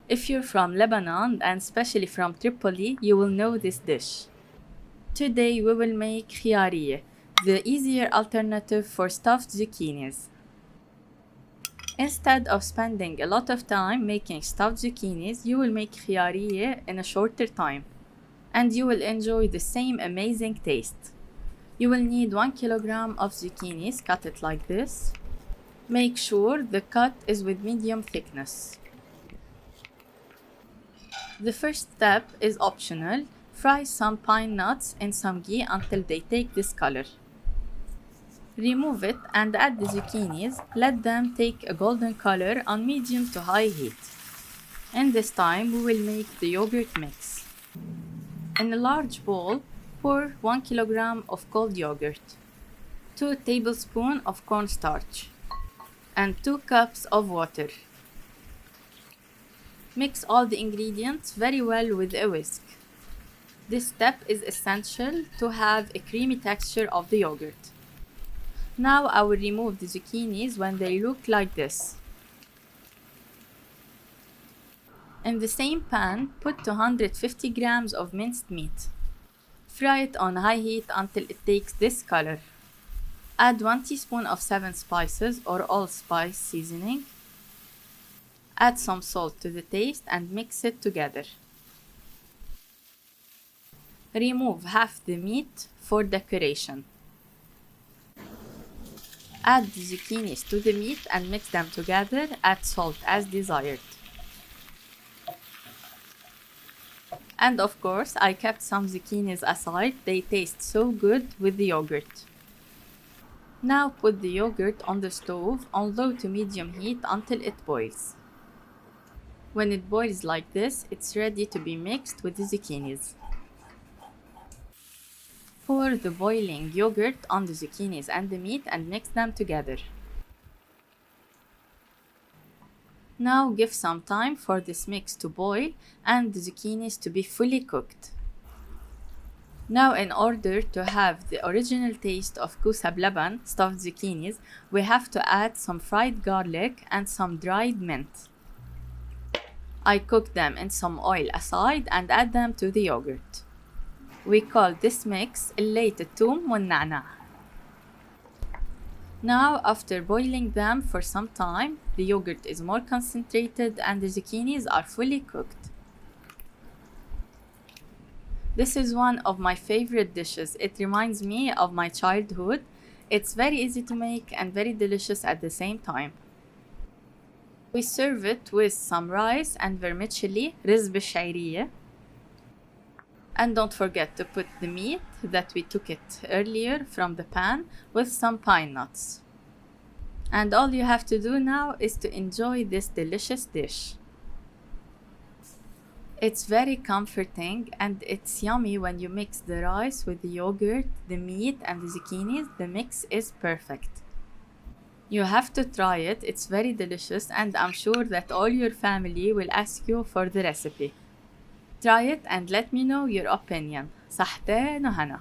If you're from Lebanon and especially from Tripoli, you will know this dish. Today we will make khiyariye, the easier alternative for stuffed zucchinis. Instead of spending a lot of time making stuffed zucchinis, you will make khiyariye in a shorter time, and you will enjoy the same amazing taste. You will need 1 kilogram of zucchinis, cut it like this. Make sure the cut is with medium thickness. The first step is optional. Fry some pine nuts in some ghee until they take this color. Remove it and add the zucchinis. Let them take a golden color on medium to high heat. In this time, we will make the yogurt mix. In a large bowl, pour 1 kilogram of cold yogurt, 2 tablespoons of cornstarch, and 2 cups of water. Mix all the ingredients very well with a whisk. This step is essential to have a creamy texture of the yogurt. Now I will remove the zucchinis when they look like this. In the same pan, put 250 grams of minced meat. Fry it on high heat until it takes this color. Add 1 teaspoon of 7 spices or allspice seasoning. Add some salt to the taste and mix it together. Remove half the meat for decoration. Add the zucchinis to the meat and mix them together. Add salt as desired. And of course, I kept some zucchinis aside. They taste so good with the yogurt. Now put the yogurt on the stove on low to medium heat until it boils. When it boils like this, it's ready to be mixed with the zucchinis. Pour the boiling yogurt on the zucchinis and the meat and mix them together. Now give some time for this mix to boil and the zucchinis to be fully cooked. Now, in order to have the original taste of kousa b'laban, stuffed zucchinis, we have to add some fried garlic and some dried mint. I cook them in some oil aside and add them to the yogurt. We call this mix الليت الثوم والنعناع. Now, after boiling them for some time, the yogurt is more concentrated and the zucchinis are fully cooked. This is one of my favorite dishes. It reminds me of my childhood. It's very easy to make and very delicious at the same time. We serve it with some rice and vermicelli, رز بالشعيرية. And don't forget to put the meat that we took it earlier from the pan with some pine nuts. And all you have to do now is to enjoy this delicious dish. It's very comforting and it's yummy when you mix the rice with the yogurt, the meat and the zucchinis. The mix is perfect. You have to try it. It's very delicious and I'm sure that all your family will ask you for the recipe. Try it and let me know your opinion. صحتين وهنا.